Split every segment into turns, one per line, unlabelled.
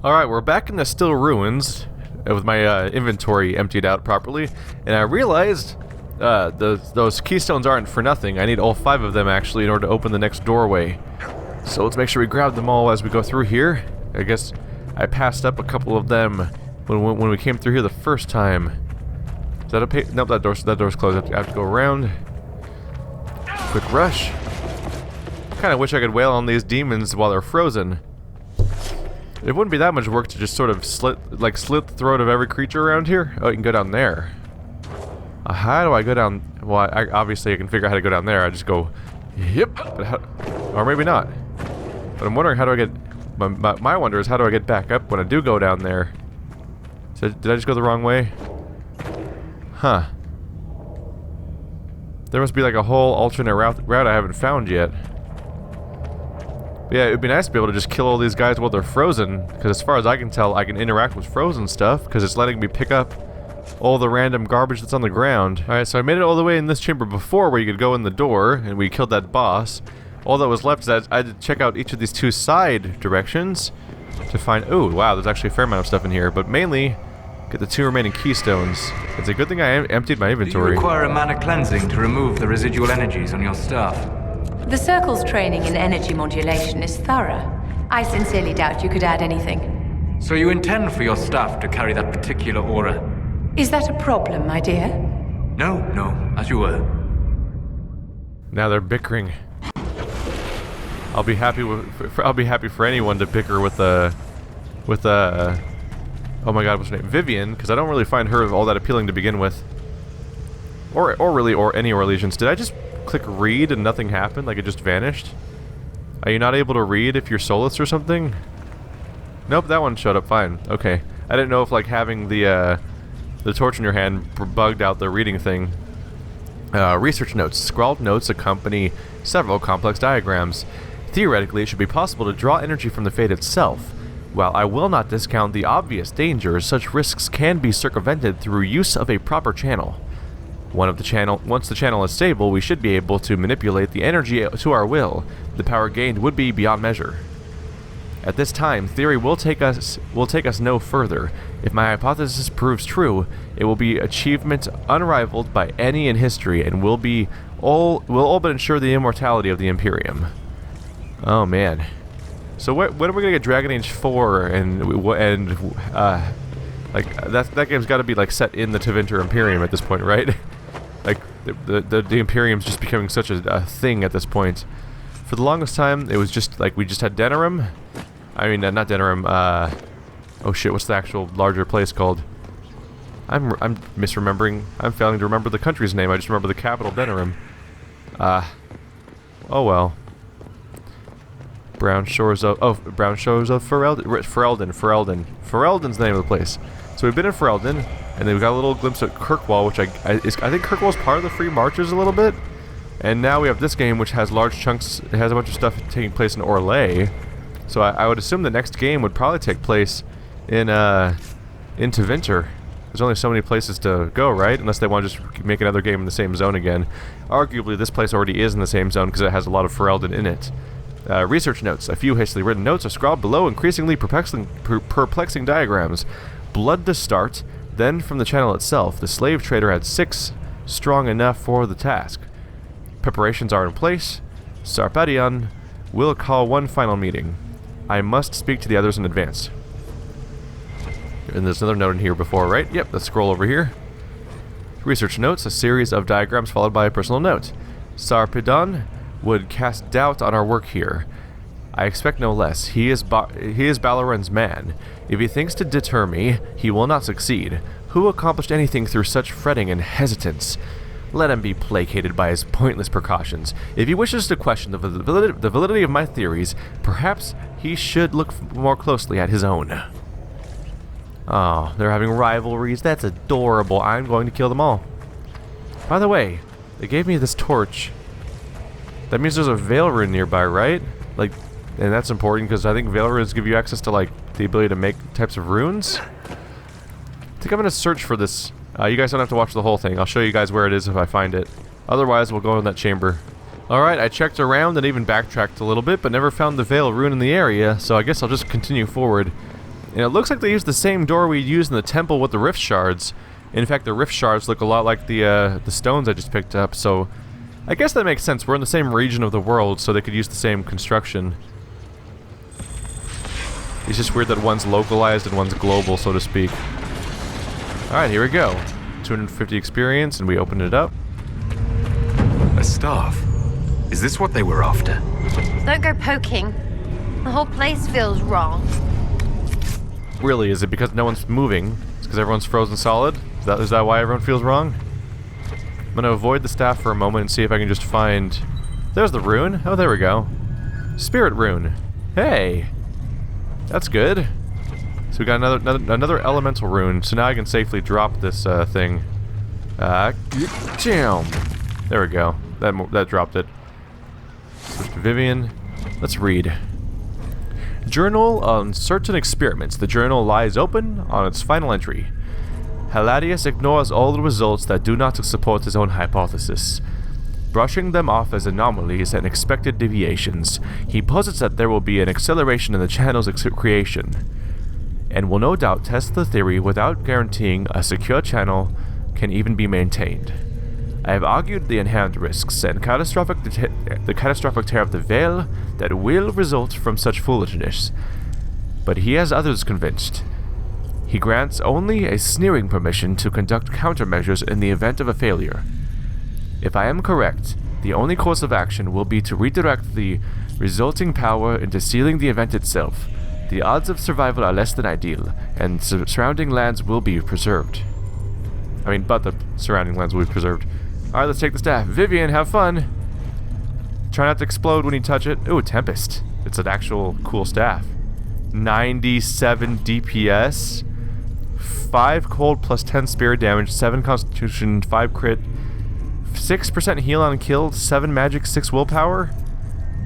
Alright, we're back in the still ruins with my inventory emptied out properly, and I realized those keystones aren't for nothing. I need all 5 of them actually in order to open the next doorway. So let's make sure we grab them all as we go through here. I guess I passed up a couple of them when we came through here the first time. Is that a nope, that door's closed. I have to go around. Quick rush. Kind of wish I could wail on these demons while they're frozen. It wouldn't be that much work to just sort of slit the throat of every creature around here. Oh, you can go down there. How do I go down? Well, obviously I can figure out how to go down there. I just go, yep, or maybe not. But I'm wondering how do I get. My wonder is how do I get back up when I do go down there? So did I just go the wrong way? Huh. There must be like a whole alternate route I haven't found yet. But yeah, it'd be nice to be able to just kill all these guys while they're frozen, because as far as I can tell, I can interact with frozen stuff, because it's letting me pick up all the random garbage that's on the ground. Alright, so I made it all the way in this chamber before where you could go in the door, and we killed that boss. All that was left is that I had to check out each of these 2 side directions to find... Oh, wow, there's actually a fair amount of stuff in here, but mainly get the 2 remaining keystones. It's a good thing I emptied my inventory.
Do you require a mana cleansing to remove the residual energies on your staff?
The Circle's training in energy modulation is thorough. I sincerely doubt you could add anything.
So you intend for your staff to carry that particular aura?
Is that a problem, my dear?
No, as you were.
Now they're bickering. I'll be happy for anyone to bicker with oh my god, what's her name? Vivian, because I don't really find her all that appealing to begin with. Or any Orlesians. Did I just click read and nothing happened? Like it just vanished? Are you not able to read if you're soulless or something? Nope, that one showed up fine. Okay. I didn't know if like having the torch in your hand bugged out the reading thing. Research notes. Scrawled notes accompany several complex diagrams. Theoretically, it should be possible to draw energy from the Fate itself. While I will not discount the obvious dangers, such risks can be circumvented through use of a proper channel. Once the channel is stable, we should be able to manipulate the energy to our will. The power gained would be beyond measure. At this time, theory will take us no further. If my hypothesis proves true, it will be achievement unrivaled by any in history, and will all but ensure the immortality of the Imperium. Oh man. So when are we gonna get Dragon Age 4 like that game's got to be like set in the Tevinter Imperium at this point, right? Like the Imperium's just becoming such a thing at this point. For the longest time, it was just like we just had Denerim. I mean, not Denerim. Oh shit, what's the actual larger place called? I'm misremembering. I'm failing to remember the country's name. I just remember the capital, Denerim. Oh well. Brown Shores of Ferelden. Ferelden's the name of the place. So we've been in Ferelden, and then we got a little glimpse at Kirkwall, which I think Kirkwall's part of the Free Marches a little bit. And now we have this game, which has large chunks. It has a bunch of stuff taking place in Orlais. So I would assume the next game would probably take place in Tevinter. There's only so many places to go, right? Unless they want to just make another game in the same zone again. Arguably, this place already is in the same zone because it has a lot of Ferelden in it. Research notes. A few hastily written notes are scrawled below increasingly perplexing diagrams. Blood to start, then from the channel itself. The slave trader had 6 strong enough for the task. Preparations are in place. Sarpadion will call one final meeting. I must speak to the others in advance. And there's another note in here before, right? Yep, let's scroll over here. Research notes, a series of diagrams followed by a personal note. Sarpedon would cast doubt on our work here. I expect no less. He is Balaran's man. If he thinks to deter me, he will not succeed. Who accomplished anything through such fretting and hesitance? Let him be placated by his pointless precautions. If he wishes to question the validity of my theories, perhaps he should look more closely at his own. Oh, they're having rivalries. That's adorable. I'm going to kill them all. By the way, they gave me this torch. That means there's a Veil Rune nearby, right? Like, and that's important because I think Veil Runes give you access to like the ability to make types of runes. I think I'm gonna search for this. You guys don't have to watch the whole thing. I'll show you guys where it is if I find it. Otherwise, we'll go in that chamber. Alright, I checked around and even backtracked a little bit, but never found the Veil Rune in the area, so I guess I'll just continue forward. And it looks like they used the same door we used in the temple with the rift shards. In fact, the rift shards look a lot like the stones I just picked up, so I guess that makes sense. We're in the same region of the world, so they could use the same construction. It's just weird that one's localized and one's global, so to speak. Alright, here we go. 250 experience, and we open it up.
A staff? Is this what they were after?
Don't go poking. The whole place feels wrong.
Really, is it because no one's moving? It's because everyone's frozen solid? Is that why everyone feels wrong? I'm gonna avoid the staff for a moment and see if I can just find... There's the rune. Oh, there we go. Spirit rune. Hey! That's good. So we got another elemental rune, so now I can safely drop this thing. Jam! There we go. That dropped it. Switch to Vivian. Let's read. Journal on certain experiments. The journal lies open on its final entry. Haladius ignores all the results that do not support his own hypothesis. Brushing them off as anomalies and expected deviations, he posits that there will be an acceleration in the channel's creation, and will no doubt test the theory without guaranteeing a secure channel can even be maintained. I have argued the inherent risks and the catastrophic tear of the veil that will result from such foolishness, but he has others convinced. He grants only a sneering permission to conduct countermeasures in the event of a failure. If I am correct, the only course of action will be to redirect the resulting power into sealing the event itself. The odds of survival are less than ideal, and surrounding lands will be preserved. But the surrounding lands will be preserved. Alright, let's take the staff. Vivian, have fun! Try not to explode when you touch it. Ooh, Tempest. It's an actual cool staff. 97 DPS. 5 cold plus 10 spirit damage, 7 constitution, 5 crit, 6% heal on kill, 7 magic, 6 willpower.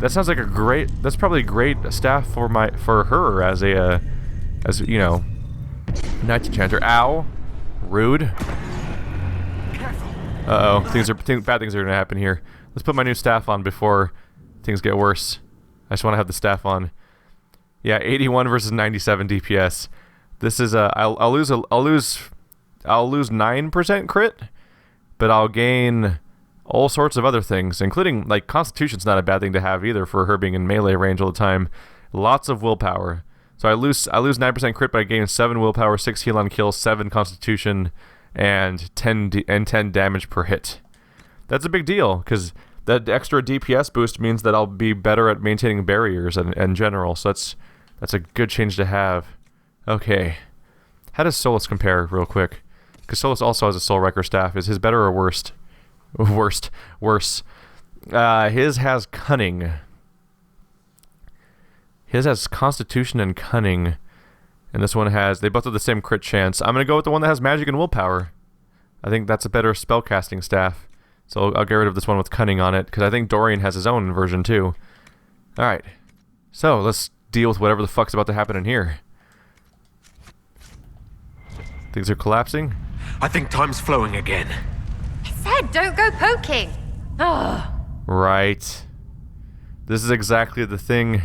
That sounds like a great... That's probably a great staff for her as a, you know, Knight Enchanter. Ow. Rude. Uh-oh. Bad things are gonna happen here. Let's put my new staff on before things get worse. I just want to have the staff on. Yeah, 81 versus 97 DPS. This is I'll lose 9% crit, but I'll gain all sorts of other things, including like Constitution's not a bad thing to have either for her being in melee range all the time. Lots of willpower. So I lose 9% crit, but I gain 7 willpower, 6 heal on kill, 7 Constitution, and 10 damage per hit. That's a big deal because that extra DPS boost means that I'll be better at maintaining barriers in general. So that's a good change to have. Okay. How does Solus compare, real quick? Because Solus also has a Soul Wrecker staff. Is his better or worst? Worse. His has Cunning. His has Constitution and Cunning. And this one has... They both have the same crit chance. I'm going to go with the one that has Magic and Willpower. I think that's a better spellcasting staff. So I'll get rid of this one with Cunning on it, because I think Dorian has his own version, too. Alright. So, let's deal with whatever the fuck's about to happen in here. Things are collapsing.
I think time's flowing again.
I said don't go poking. Oh.
Right. This is exactly the thing...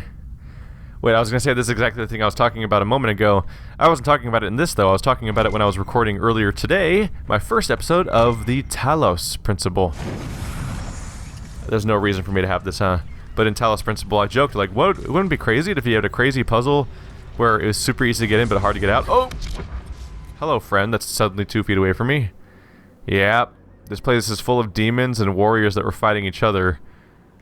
Wait, I was going to say this is exactly the thing I was talking about a moment ago. I wasn't talking about it in this, though. I was talking about it when I was recording earlier today, my first episode of the Talos Principle. There's no reason for me to have this, huh? But in Talos Principle, I joked, like, what? It wouldn't be crazy if you had a crazy puzzle where it was super easy to get in but hard to get out? Oh! Hello, friend. That's suddenly 2 feet away from me. Yeah. This place is full of demons and warriors that were fighting each other.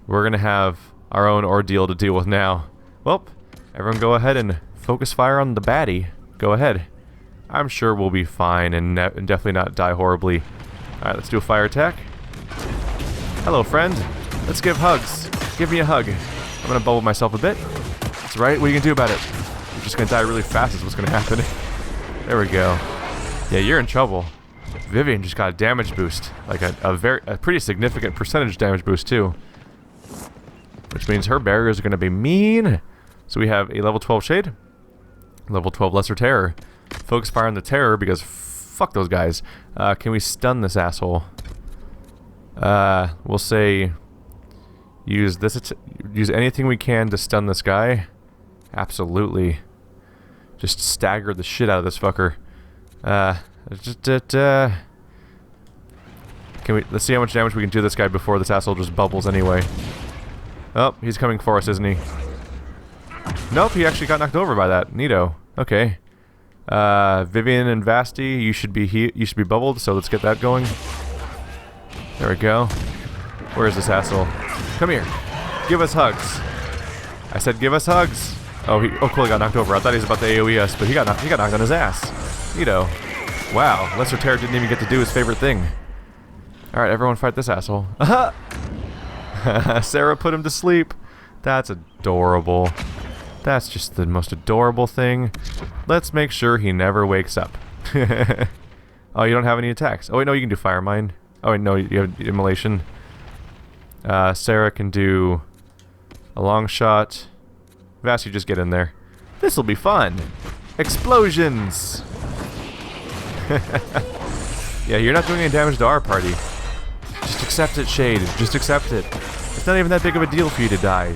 We're going to have our own ordeal to deal with now. Well... Everyone go ahead and focus fire on the baddie. Go ahead. I'm sure we'll be fine and definitely not die horribly. Alright, let's do a fire attack. Hello, friend. Let's give hugs. Give me a hug. I'm gonna bubble myself a bit. That's right. What are you gonna do about it? You're just gonna die really fast is what's gonna happen. There we go. Yeah, you're in trouble. Vivian just got a damage boost. Like a pretty significant percentage damage boost, too. Which means her barriers are gonna be mean. So we have a level 12 Shade, level 12 Lesser Terror. Focus fire on the Terror because fuck those guys. Can we stun this asshole? We'll say use anything we can to stun this guy. Absolutely. Just stagger the shit out of this fucker. Let's see how much damage we can do this guy before this asshole just bubbles anyway. Oh, he's coming for us, isn't he? Nope, he actually got knocked over by that. Neato. Okay. Vivian and Vasti, you should be bubbled, so let's get that going. There we go. Where is this asshole? Come here. Give us hugs. I said give us hugs. Oh, cool, he got knocked over. I thought he was about to AoE us, but he got knocked on his ass. Neato. Wow, Lesser Terror didn't even get to do his favorite thing. Alright, everyone fight this asshole. Sarah put him to sleep. That's adorable. That's just the most adorable thing. Let's make sure he never wakes up. Oh, you don't have any attacks. Oh wait, no, you can do Fire Mine. Oh wait, no, you have Immolation. Sarah can do a long shot. Vass, you just get in there. This'll be fun. Explosions! Yeah, you're not doing any damage to our party. Just accept it, Shade. Just accept it. It's not even that big of a deal for you to die.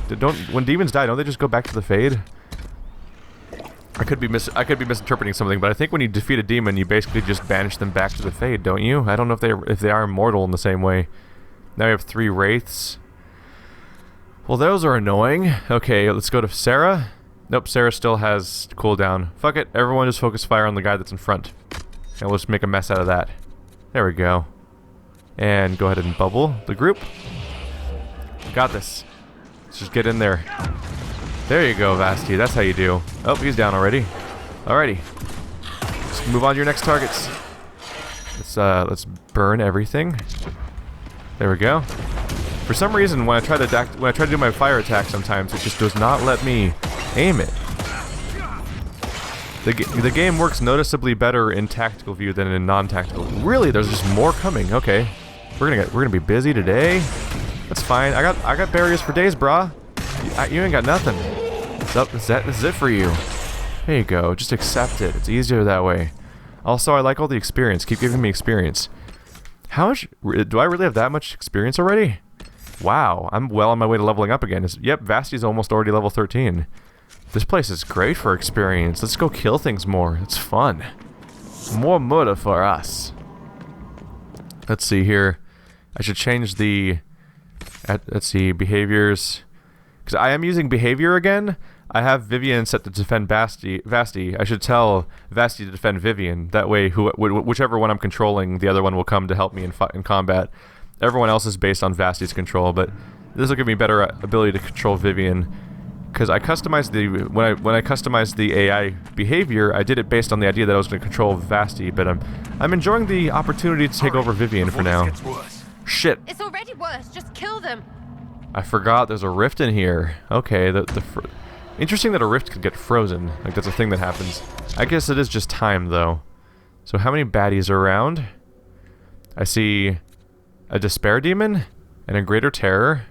When demons die, don't they just go back to the Fade? I could be misinterpreting something, but I think when you defeat a demon, you basically just banish them back to the Fade, don't you? I don't know if they are immortal in the same way. Now we have 3 wraiths. Well, those are annoying. Okay, let's go to Sarah. Nope, Sarah still has cooldown. Fuck it, everyone just focus fire on the guy that's in front. And we'll just make a mess out of that. There we go. And go ahead and bubble the group. Got this. Let's just get in there. There you go, Vasti. That's how you do. Oh, he's down already. Alrighty. Let's move on to your next targets. Let's burn everything. There we go. For some reason, when I try to do my fire attack, sometimes it just does not let me aim it. The game works noticeably better in tactical view than in non-tactical. Really, there's just more coming. Okay, we're gonna be busy today. That's fine. I got barriers for days, brah. You ain't got nothing. This is it for you. There you go. Just accept it. It's easier that way. Also, I like all the experience. Keep giving me experience. How much do I really have that much experience already? Wow, I'm well on my way to leveling up again. Yep, Vasti's almost already level 13. This place is great for experience. Let's go kill things more. It's fun. More murder for us. Let's see here. I should change the... let's see, behaviors. Because I am using behavior again. I have Vivian set to defend Vasti. I should tell Vasti to defend Vivian. That way, whichever one I'm controlling, the other one will come to help me in combat. Everyone else is based on Vasti's control, but this will give me better ability to control Vivian. Because I customized when I customized the AI behavior, I did it based on the idea that I was going to control Vasti, but I'm enjoying the opportunity to take over Vivian for now. Shit.
It's already worse. Just kill them.
I forgot there's a rift in here. Okay, interesting that a rift could get frozen. Like, that's a thing that happens. I guess it is just time, though. So how many baddies are around? I see a Despair Demon and a Greater Terror.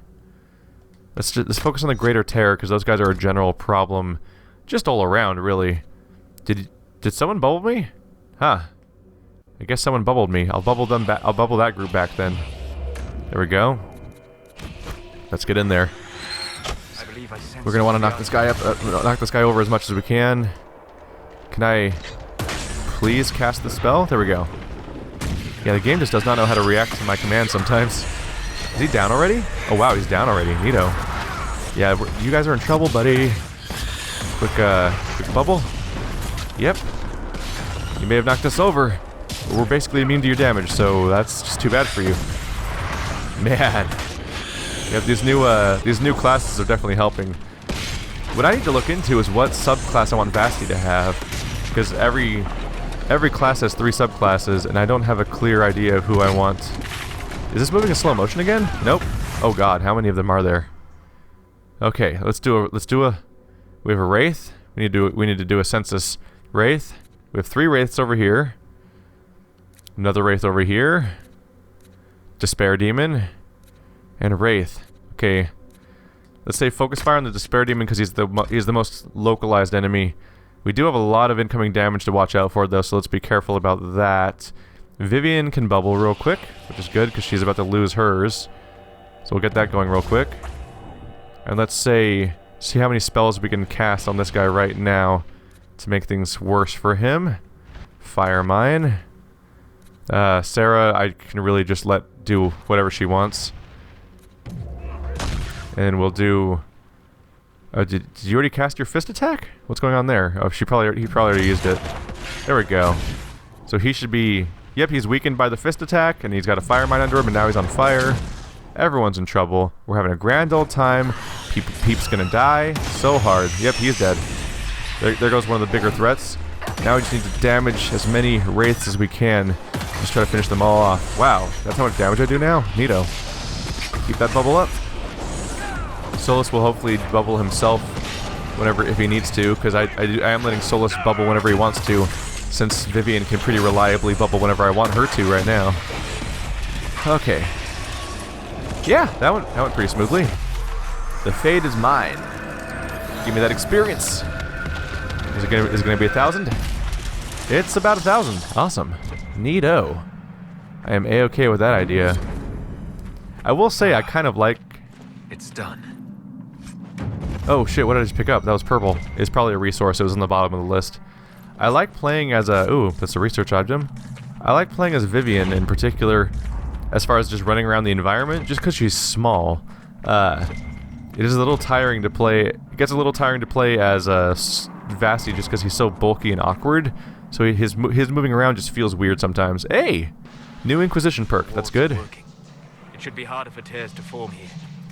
Let's focus on the Greater Terror, because those guys are a general problem just all around, really. Did someone bubble me? Huh. I guess someone bubbled me. I'll bubble them back. I'll bubble that group back then. There we go. Let's get in there. We're gonna want to knock this guy up, knock this guy over as much as we can. Can I please cast the spell? There we go. Yeah, the game just does not know how to react to my commands sometimes. Is he down already? Oh wow, he's down already. Neato. Yeah, you guys are in trouble, buddy. Quick bubble. Yep. You may have knocked us over, but we're basically immune to your damage, so that's just too bad for you. Man. Yeah, these new classes are definitely helping. What I need to look into is what subclass I want Vasti to have, because every class has 3 subclasses, and I don't have a clear idea of who I want. Is this moving in slow motion again? Nope. Oh god, how many of them are there? Okay, let's do a. We have a wraith. We need to do a census wraith. We have 3 wraiths over here. Another wraith over here. Despair Demon. And a wraith. Okay. Let's say focus fire on the Despair Demon because he's the most localized enemy. We do have a lot of incoming damage to watch out for though, so let's be careful about that. Vivian can bubble real quick, which is good because she's about to lose hers. So we'll get that going real quick. And let's see how many spells we can cast on this guy right now. to make things worse for him. Fire mine. Sarah, I can really just let do whatever she wants. And we'll do... did you already cast your fist attack? What's going on there? Oh, he probably already used it. There we go. So he should be... Yep, he's weakened by the fist attack, and he's got a fire mine under him, and now he's on fire. Everyone's in trouble. We're having a grand old time. Peep's gonna die so hard. Yep, he's dead. There goes one of the bigger threats. Now we just need to damage as many wraiths as we can. Just try to finish them all off. Wow, that's how much damage I do now? Neato. Keep that bubble up. Solus will hopefully bubble himself if he needs to, because I am letting Solus bubble whenever he wants to, since Vivian can pretty reliably bubble whenever I want her to right now. Okay. Yeah, that went pretty smoothly. The fade is mine. Give me that experience. Is it gonna be 1,000? It's about 1,000. Awesome. Neato. I am A-okay with that idea. I will say I kind of like...
It's done.
Oh shit, what did I just pick up? That was purple. It's probably a resource. It was on the bottom of the list. I like playing as a... Ooh, that's a research item. I like playing as Vivian in particular, as far as just running around the environment, just because she's small. It is a little tiring to play... It gets a little tiring to play as Vasti just because he's so bulky and awkward. So his moving around just feels weird sometimes. Hey! New Inquisition perk. That's good.
It should be harder for tears to form here.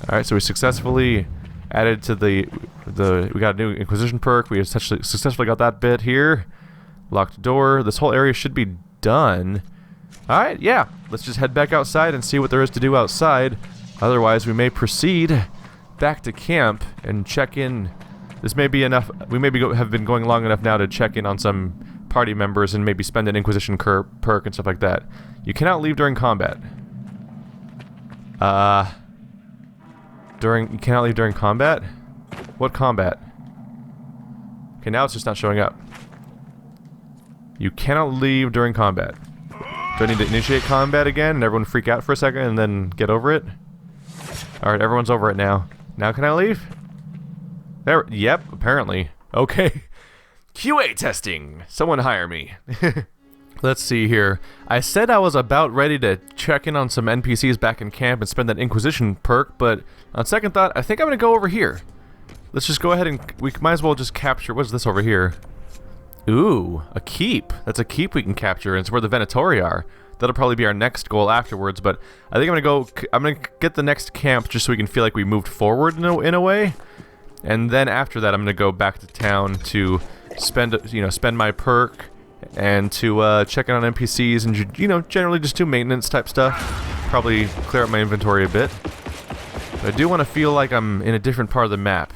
Alright, so we successfully added to we got a new Inquisition perk. We successfully got that bit here. Locked door. This whole area should be done. Alright, yeah. Let's just head back outside and see what there is to do outside. Otherwise, we may proceed back to camp and check in. This may be enough. We maybe have been going long enough now to check in on some party members and maybe spend an Inquisition perk and stuff like that. You cannot leave during combat. You cannot leave during combat? What combat? Okay, now it's just not showing up. You cannot leave during combat. Do I need to initiate combat again and everyone freak out for a second and then get over it? Alright, everyone's over it now. Now can I leave? There, yep, apparently. Okay. QA testing! Someone hire me. Let's see here. I said I was about ready to check in on some NPCs back in camp and spend that Inquisition perk, but on second thought, I think I'm gonna go over here. Let's just go ahead and... We might as well just capture... What's this over here? Ooh, a keep. That's a keep we can capture, and it's where the Venatori are. That'll probably be our next goal afterwards, but I think I'm gonna get the next camp just so we can feel like we moved forward in a way. And then after that, I'm gonna go back to town to spend my perk and to check in on NPCs and generally just do maintenance type stuff. Probably clear up my inventory a bit. But I do want to feel like I'm in a different part of the map,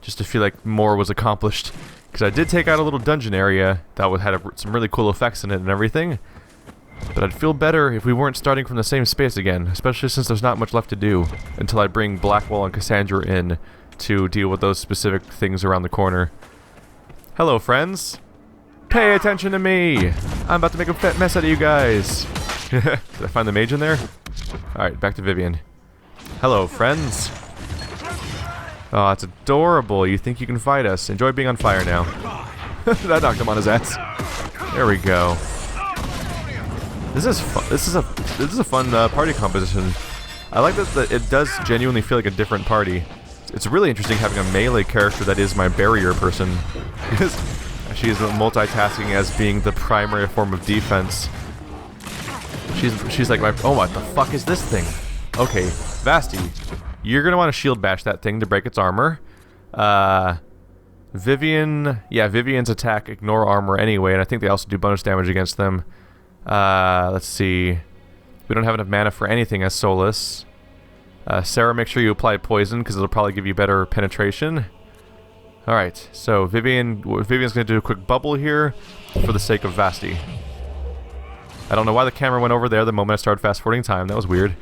just to feel like more was accomplished. Because I did take out a little dungeon area that had some really cool effects in it and everything. But I'd feel better if we weren't starting from the same space again, especially since there's not much left to do until I bring Blackwall and Cassandra in to deal with those specific things around the corner. Hello, friends. Pay attention to me. I'm about to make a fat mess out of you guys. Did I find the mage in there? Alright, back to Vivian. Hello, friends. Oh, it's adorable. You think you can fight us. Enjoy being on fire now. That knocked him on his ass. There we go. This is fun. This is a fun party composition. I like that it does genuinely feel like a different party. It's really interesting having a melee character that is my barrier person. Because she is multitasking as being the primary form of defense. She's like my... Oh, what the fuck is this thing? Okay, Vasti. You're going to want to shield bash that thing to break its armor. Vivian... Yeah, Vivian's attack ignore armor anyway, and I think they also do bonus damage against them. Let's see. We don't have enough mana for anything as Solus. Sarah, make sure you apply poison, because it'll probably give you better penetration. Alright, so Vivian's going to do a quick bubble here for the sake of Vasti. I don't know why the camera went over there the moment I started fast-forwarding time. That was weird.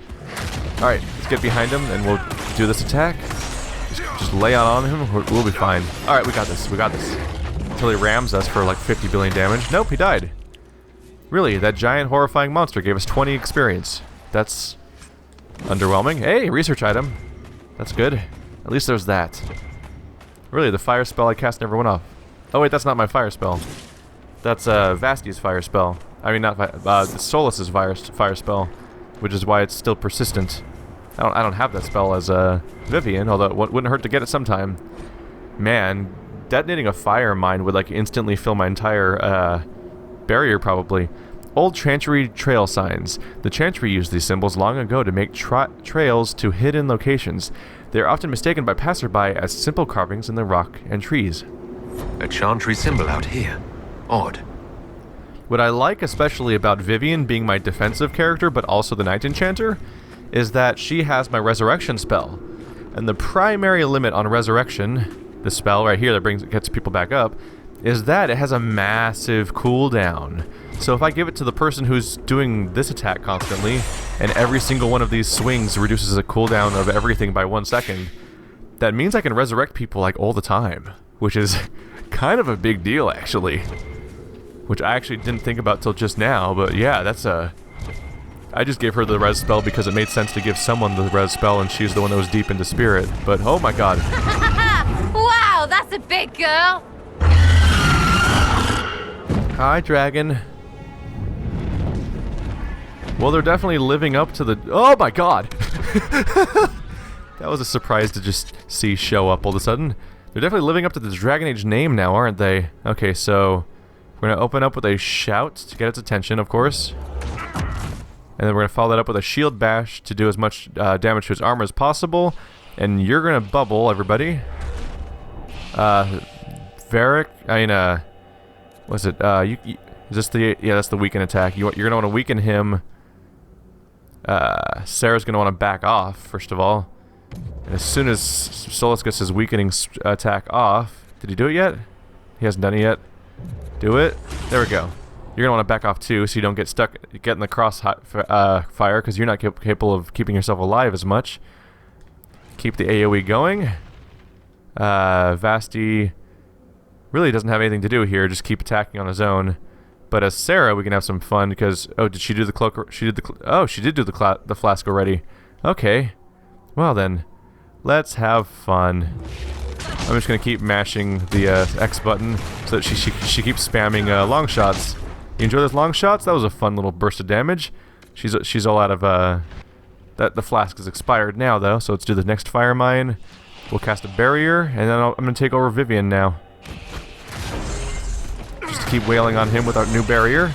Alright, let's get behind him and we'll do this attack. Just lay on him. We'll be fine. Alright, we got this. We got this. Until he rams us for like 50 billion damage. Nope, he died. Really, that giant horrifying monster gave us 20 experience. That's underwhelming. Hey, research item. That's good. At least there's that. Really, the fire spell I cast never went off. Oh wait, that's not my fire spell. That's Vasti's fire spell. I mean, not Solus's fire spell, which is why it's still persistent. I don't have that spell as Vivian, although it wouldn't hurt to get it sometime. Man, detonating a fire mine would like instantly fill my entire barrier probably. Old Chantry trail signs. The Chantry used these symbols long ago to make trails to hidden locations. They are often mistaken by passerby as simple carvings in the rock and trees.
A Chantry symbol out here. Odd.
What I like especially about Vivian being my defensive character, but also the Night Enchanter, is that she has my Resurrection spell. And the primary limit on Resurrection, the spell right here that gets people back up, is that it has a massive cooldown. So if I give it to the person who's doing this attack constantly, and every single one of these swings reduces the cooldown of everything by 1 second, that means I can resurrect people like all the time, which is kind of a big deal actually. Which I actually didn't think about till just now, but yeah, that's a... I just gave her the res spell because it made sense to give someone the res spell and she's the one that was deep into spirit, but oh my god.
Wow, that's a big girl!
Hi, dragon. Well, they're definitely living up to the... Oh my god! That was a surprise to just see show up all of a sudden. They're definitely living up to the Dragon Age name now, aren't they? Okay, so... We're gonna open up with a shout to get its attention, of course. And then we're gonna follow that up with a shield bash to do as much damage to its armor as possible. And you're gonna bubble, everybody. Varric, was it, is this the, yeah, that's the weaken attack. You're gonna wanna weaken him. Sarah's gonna wanna back off, first of all. And as soon as Solus gets his weakening attack off, did he do it yet? He hasn't done it yet. Do it. There we go. You're gonna wanna back off too, so you don't get in the cross fire, because you're not capable of keeping yourself alive as much. Keep the AoE going. Vasti really doesn't have anything to do here, just keep attacking on his own. But as Sarah, we can have some fun because did she do the cloak? She did the flask already. Okay. Well then, let's have fun. I'm just gonna keep mashing the X button so that she keeps spamming long shots. You enjoy those long shots? That was a fun little burst of damage. She's all out of the flask is expired now though, so let's do the next fire mine. We'll cast a barrier, and then I'm gonna take over Vivian now. Just keep wailing on him with our new barrier.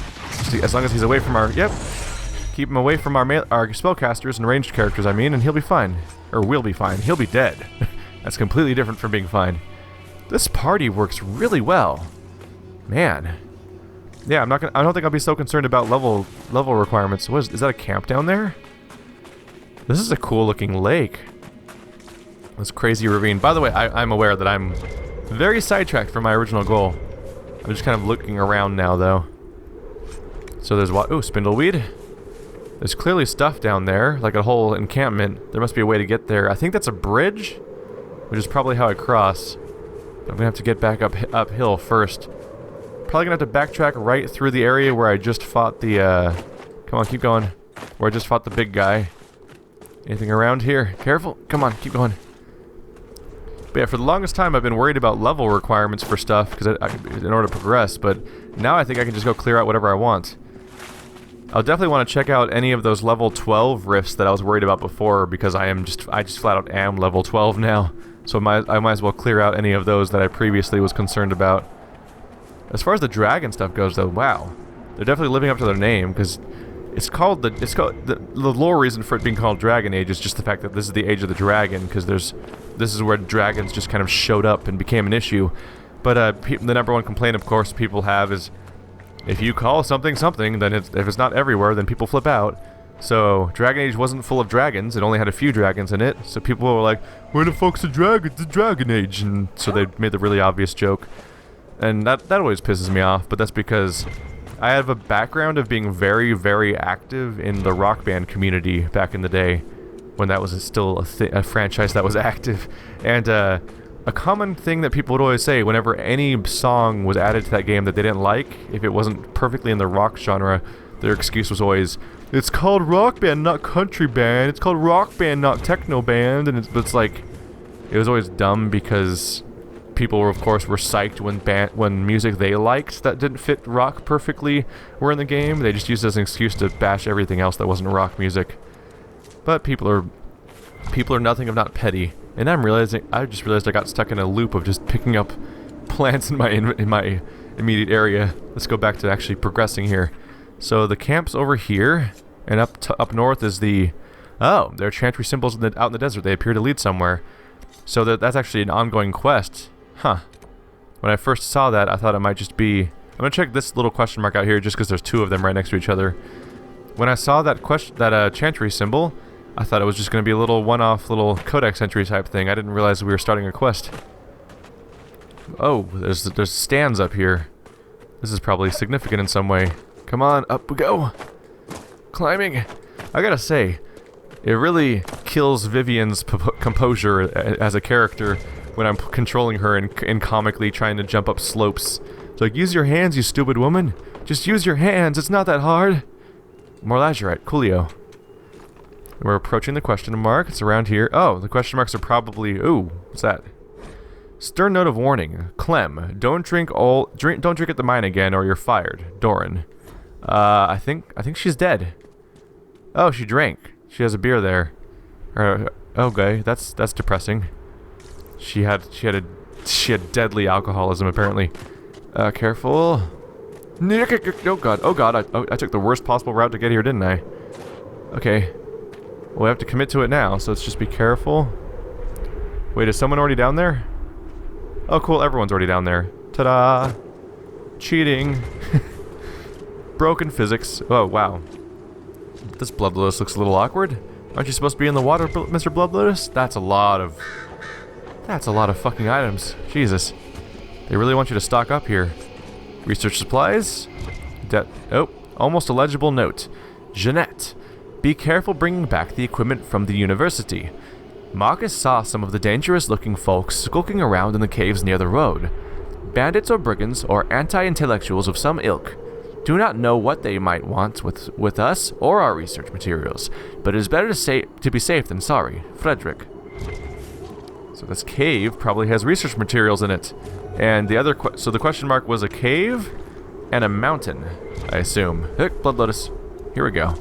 As long as he's away from our... Yep. Keep him away from our spellcasters and ranged characters, I mean, and he'll be fine. Or we'll be fine. He'll be dead. That's completely different from being fine. This party works really well. Man. Yeah, I don't think I'll be so concerned about level requirements. Is that a camp down there? This is a cool looking lake. This crazy ravine. By the way, I'm aware that I'm very sidetracked from my original goal. I'm just kind of looking around now, though. So there's what? Ooh, spindleweed. There's clearly stuff down there, like a whole encampment. There must be a way to get there. I think that's a bridge, which is probably how I cross. I'm gonna have to get back uphill first. Probably gonna have to backtrack right through the area where I just fought the, come on, keep going. Where I just fought the big guy. Anything around here? Careful. Come on, keep going. But yeah, for the longest time I've been worried about level requirements for stuff because in order to progress, but now I think I can just go clear out whatever I want. I'll definitely want to check out any of those level 12 rifts that I was worried about before because I just flat out am level 12 now. So I might as well clear out any of those that I previously was concerned about. As far as the dragon stuff goes though, wow. They're definitely living up to their name because the lore reason for it being called Dragon Age is just the fact that this is the age of the dragon, because this is where dragons just kind of showed up and became an issue. But the number one complaint, of course, people have is if you call something something, then if it's not everywhere, then people flip out. So Dragon Age wasn't full of dragons; it only had a few dragons in it. So people were like, "Where the fuck's the dragon? The Dragon Age!" And so they made the really obvious joke, and that always pisses me off. But that's because I have a background of being very, very active in the Rock Band community back in the day, when that was still a franchise that was active. And a common thing that people would always say whenever any song was added to that game that they didn't like, if it wasn't perfectly in the rock genre, their excuse was always, "It's called Rock Band, not Country Band. It's called Rock Band, not Techno Band." And it's like, it was always dumb because people were, of course, were psyched when music they liked that didn't fit rock perfectly were in the game. They just used it as an excuse to bash everything else that wasn't rock music. But people are nothing if not petty. And I just realized I got stuck in a loop of just picking up plants in my immediate area. Let's go back to actually progressing here. So the camp's over here, and up north is the... Oh, there are chantry symbols out in the desert. They appear to lead somewhere. So that's actually an ongoing quest. Huh. When I first saw that, I thought it might just be... I'm gonna check this little question mark out here just because there's two of them right next to each other. When I saw that chantry symbol, I thought it was just gonna be a little one-off little codex entry type thing. I didn't realize we were starting a quest. Oh, there's stands up here. This is probably significant in some way. Come on, up we go. Climbing. I gotta say, it really kills Vivian's composure as a character when I'm controlling her and comically trying to jump up slopes. It's like, use your hands, you stupid woman. Just use your hands, it's not that hard. More lazurite, coolio. We're approaching the question mark. It's around here. Oh, the question marks are probably... Ooh, what's that? Stern note of warning. Clem, don't drink at the mine again or you're fired. Doran. I think she's dead. Oh, she drank. She has a beer there. Okay, that's depressing. She had deadly alcoholism apparently. Careful. Oh god, I took the worst possible route to get here, didn't I? Okay. Well, we have to commit to it now, so let's just be careful. Wait, is someone already down there? Oh cool, everyone's already down there. Ta-da! Cheating. Broken physics. Oh wow. This Blood Lotus looks a little awkward. Aren't you supposed to be in the water, Mr. Blood Lotus? That's a lot of fucking items. Jesus. They really want you to stock up here. Research supplies. Oh, almost a legible note. Jeanette, be careful bringing back the equipment from the university. Marcus saw some of the dangerous-looking folks skulking around in the caves near the road. Bandits or brigands or anti-intellectuals of some ilk. Do not know what they might want with us or our research materials, but it is better to be safe than sorry. Frederick. So this cave probably has research materials in it. And the other so the question mark was a cave and a mountain, I assume. Blood Lotus. Here we go.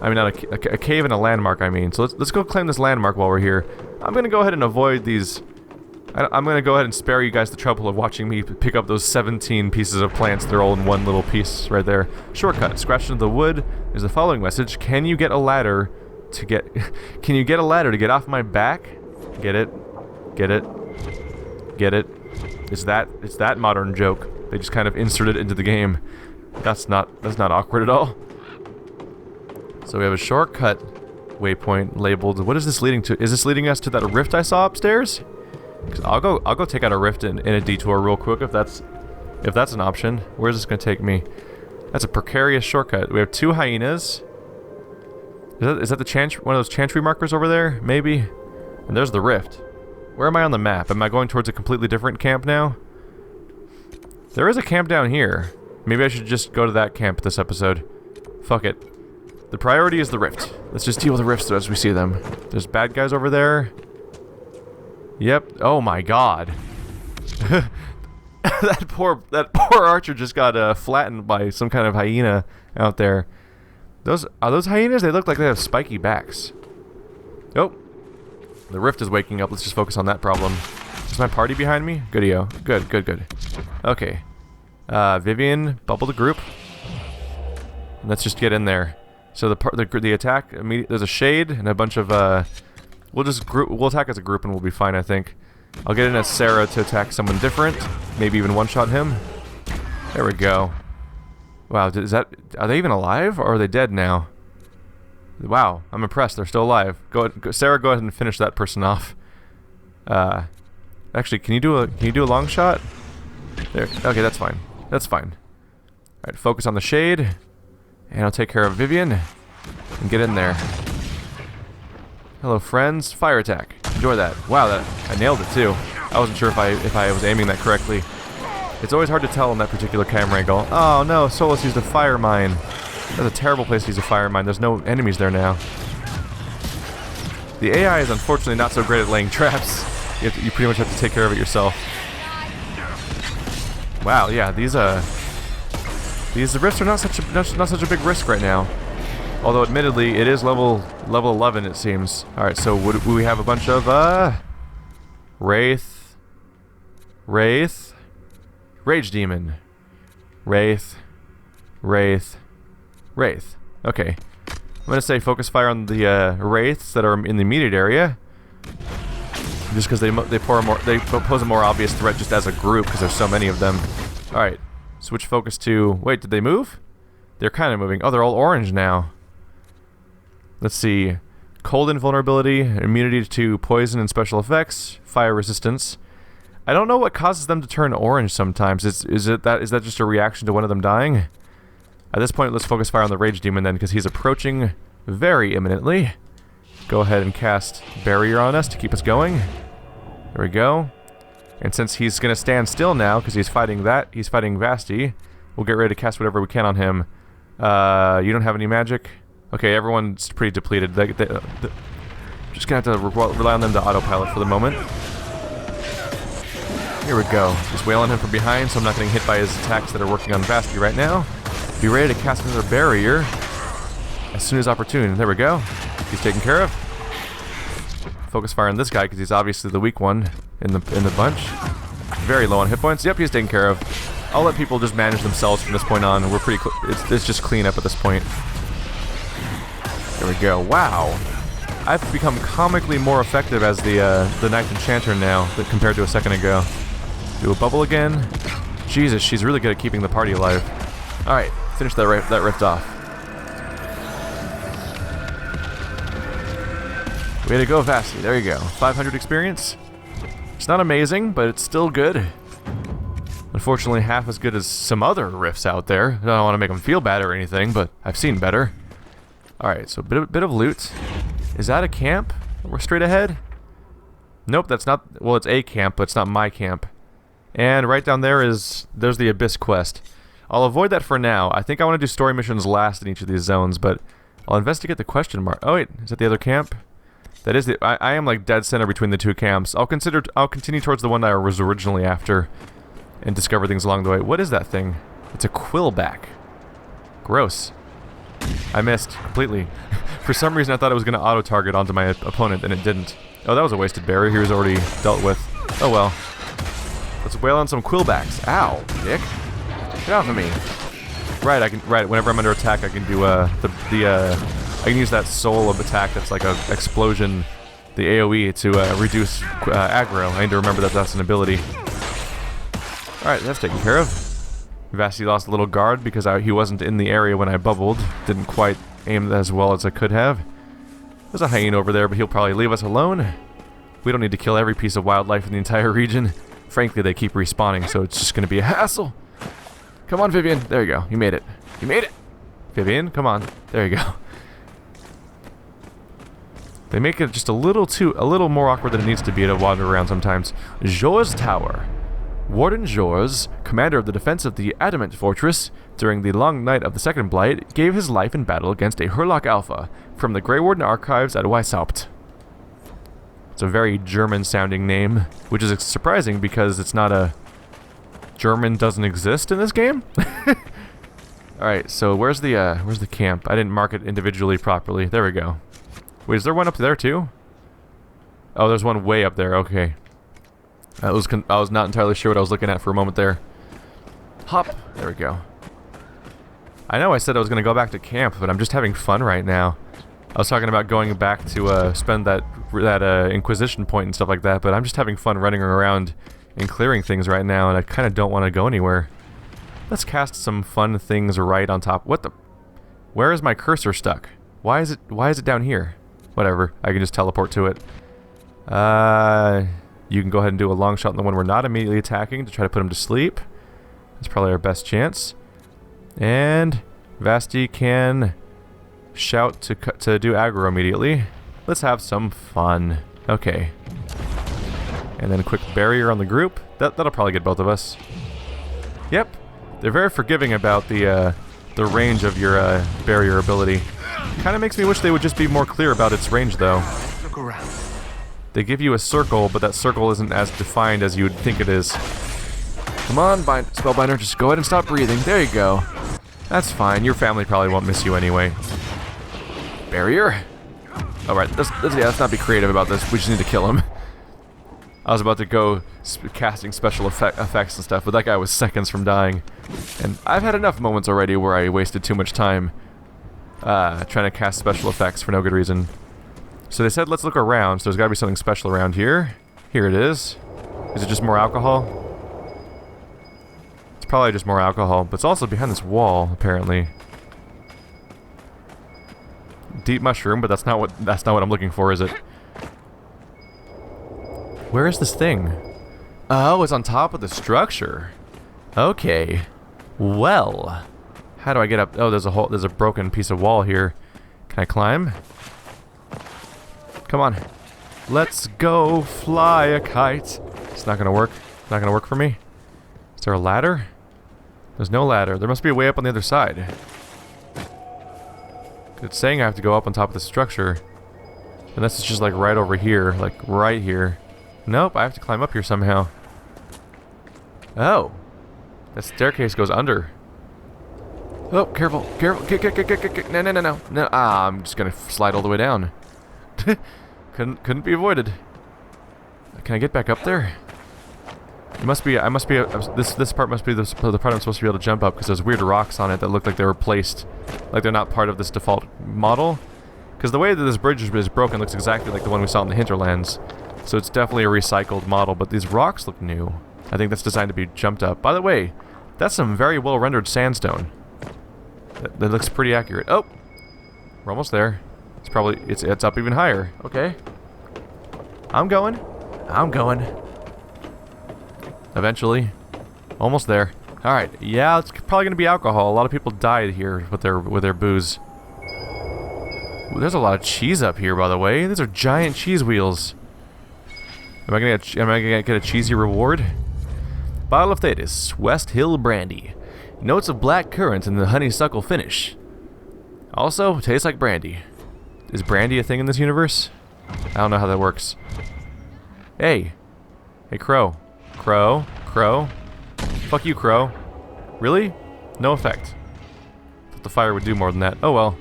I mean, not a cave and a landmark, I mean. So let's go claim this landmark while we're here. I'm going to go ahead and avoid these... I'm going to go ahead and spare you guys the trouble of watching me pick up those 17 pieces of plants. They're all in one little piece right there. Shortcut. Scratch into the wood. There's the following message. Can you get a ladder to get... Can you get a ladder to get off my back? Get it? Get it? Get it? It's that modern joke. They just kind of inserted it into the game. That's not awkward at all. So we have a shortcut waypoint labeled. What is this leading to? Is this leading us to that rift I saw upstairs? Cause I'll go take out a rift in a detour real quick if that's an option. Where's this gonna take me? That's a precarious shortcut. We have two hyenas. Is that the one of those chantry markers over there? Maybe. And there's the rift. Where am I on the map? Am I going towards a completely different camp now? There is a camp down here. Maybe I should just go to that camp this episode. Fuck it. The priority is the rift. Let's just deal with the rifts as we see them. There's bad guys over there. Yep. Oh my god. that poor archer just got flattened by some kind of hyena out there. Are those hyenas? They look like they have spiky backs. Oh. The rift is waking up. Let's just focus on that problem. Is my party behind me? Good-io. Good. Okay. Vivian, bubble the group. Let's just get in there. So the attack, there's a shade and a bunch of, we'll attack as a group and we'll be fine, I think. I'll get in as Sarah to attack someone different. Maybe even one-shot him. There we go. Wow, are they even alive or are they dead now? Wow, I'm impressed. They're still alive. Sarah, go ahead and finish that person off. Actually, can you do a long shot? There. Okay, that's fine. That's fine. All right, focus on the shade, and I'll take care of Vivian and get in there. Hello, friends. Fire attack. Enjoy that. Wow, I nailed it too. I wasn't sure if I was aiming that correctly. It's always hard to tell in that particular camera angle. Oh no, Solus used a fire mine. That's a terrible place to use a fire mine. There's no enemies there now. The AI is unfortunately not so great at laying traps. You pretty much have to take care of it yourself. Wow, yeah, these rifts are not such a big risk right now. Although admittedly, it is level 11 it seems. All right, so we have a bunch of Wraith, Rage Demon, Wraith. Okay, I'm gonna say focus fire on the Wraiths that are in the immediate area, just because they pose a more obvious threat just as a group because there's so many of them. All right, switch focus to. Wait, did they move? They're kind of moving. Oh, they're all orange now. Let's see. Cold invulnerability, immunity to poison and special effects, fire resistance. I don't know what causes them to turn orange sometimes. Is that just a reaction to one of them dying? At this point, let's focus fire on the Rage Demon then, because he's approaching very imminently. Go ahead and cast Barrier on us to keep us going. There we go. And since he's going to stand still now, because he's fighting Vasti, we'll get ready to cast whatever we can on him. You don't have any magic? Okay, everyone's pretty depleted. Just going to have to rely on them to autopilot for the moment. Here we go. Just wail on him from behind so I'm not getting hit by his attacks that are working on Vasti right now. Be ready to cast another barrier as soon as opportune. There we go. He's taken care of. Focus fire on this guy because he's obviously the weak one in the bunch. Very low on hit points. Yep, he's taken care of. I'll let people just manage themselves from this point on. We're pretty. It's just cleanup at this point. There we go. Wow. I've become comically more effective as the Knight Enchanter now compared to a second ago. Do a bubble again. Jesus, she's really good at keeping the party alive. Alright, finish that rift off. Way to go, Vasti. There you go. 500 experience. It's not amazing, but it's still good. Unfortunately, half as good as some other rifts out there. I don't want to make them feel bad or anything, but I've seen better. Alright, so bit of loot. Is that a camp? We're straight ahead? Nope, that's not... Well, it's a camp, but it's not my camp. And right down there there's the Abyss quest. I'll avoid that for now. I think I want to do story missions last in each of these zones, but I'll investigate the question mark. Oh wait, is that the other camp? That is the... I am like dead center between the two camps. I'll continue towards the one that I was originally after and discover things along the way. What is that thing? It's a quillback. Gross. I missed completely. For some reason I thought it was going to auto-target onto my opponent, and it didn't. Oh, that was a wasted barrier. He was already dealt with. Oh well. Let's wail on some quillbacks. Ow, dick. Get off of me. Right, whenever I'm under attack I can do I can use that soul of attack that's like a explosion, the AoE, to reduce aggro. I need to remember that that's an ability. Alright, that's taken care of. Vasti lost a little guard because he wasn't in the area when I bubbled. Didn't quite aim as well as I could have. There's a hyena over there, but he'll probably leave us alone. We don't need to kill every piece of wildlife in the entire region. Frankly, they keep respawning, so it's just going to be a hassle. Come on, Vivian. There you go. You made it. You made it. Vivian, come on. There you go. They make it just a little more awkward than it needs to be to wander around sometimes. Jor's Tower. Warden Jors, commander of the defense of the Adamant Fortress, during the long night of the Second Blight, gave his life in battle against a Hurlock Alpha from the Grey Warden archives at Weishaupt. It's a very German-sounding name, which is surprising because it's not a... German doesn't exist in this game? Alright, so where's the camp? I didn't mark it individually properly. There we go. Wait, is there one up there too? Oh, there's one way up there. Okay. I was not entirely sure what I was looking at for a moment there. Hop! There we go. I know I said I was going to go back to camp, but I'm just having fun right now. I was talking about going back to spend that Inquisition point and stuff like that, but I'm just having fun running around and clearing things right now, and I kind of don't want to go anywhere. Let's cast some fun things right on top. What the... Where is my cursor stuck? Why is it down here? Whatever, I can just teleport to it. You can go ahead and do a long shot on the one we're not immediately attacking to try to put him to sleep. That's probably our best chance. And Vasti can shout to do aggro immediately. Let's have some fun. Okay. And then a quick barrier on the group. That'll probably get both of us. Yep. They're very forgiving about the range of your barrier ability. Kind of makes me wish they would just be more clear about its range, though.
Look around.
They give you a circle, but that circle isn't as defined as you would think it is. Come on, Spellbinder, just go ahead and stop breathing. There you go. That's fine. Your family probably won't miss you anyway. Barrier? Alright, let's not be creative about this. We just need to kill him. I was about to go casting special effects and stuff, but that guy was seconds from dying. And I've had enough moments already where I wasted too much time trying to cast special effects for no good reason. So they said let's look around, so there's gotta be something special around here. Here it is. Is it just more alcohol? It's probably just more alcohol, but it's also behind this wall, apparently. Deep mushroom, but that's not what I'm looking for, is it? Where is this thing? Oh, it's on top of the structure. Okay. Well, how do I get up? Oh, there's a broken piece of wall here. Can I climb? Come on. Let's go fly a kite. It's not gonna work. It's not gonna work for me. Is there a ladder? There's no ladder. There must be a way up on the other side. It's saying I have to go up on top of the structure. Unless it's just like right over here. Like right here. Nope, I have to climb up here somehow. Oh. That staircase goes under. Oh, careful. Careful. No. Ah, I'm just gonna slide all the way down. Couldn't be avoided. Can I get back up there? It must be. This part must be the part I'm supposed to be able to jump up because there's weird rocks on it that look like they were placed, like they're not part of this default model. Because the way that this bridge is broken looks exactly like the one we saw in the Hinterlands, so it's definitely a recycled model. But these rocks look new. I think that's designed to be jumped up. By the way, that's some very well rendered sandstone. That looks pretty accurate. Oh, we're almost there. It's probably it's up even higher. Okay. I'm going. Eventually. Almost there. Alright, yeah, it's probably gonna be alcohol. A lot of people died here with their booze. Ooh, there's a lot of cheese up here, by the way. These are giant cheese wheels. Am I gonna get a cheesy reward? Bottle of Thetis, West Hill Brandy. Notes of black currant and the honeysuckle finish. Also, tastes like brandy. Is brandy a thing in this universe? I don't know how that works. Hey. Hey, Crow. Crow. Fuck you, Crow. Really? No effect. Thought the fire would do more than that. Oh well.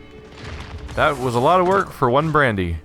That was a lot of work for one brandy.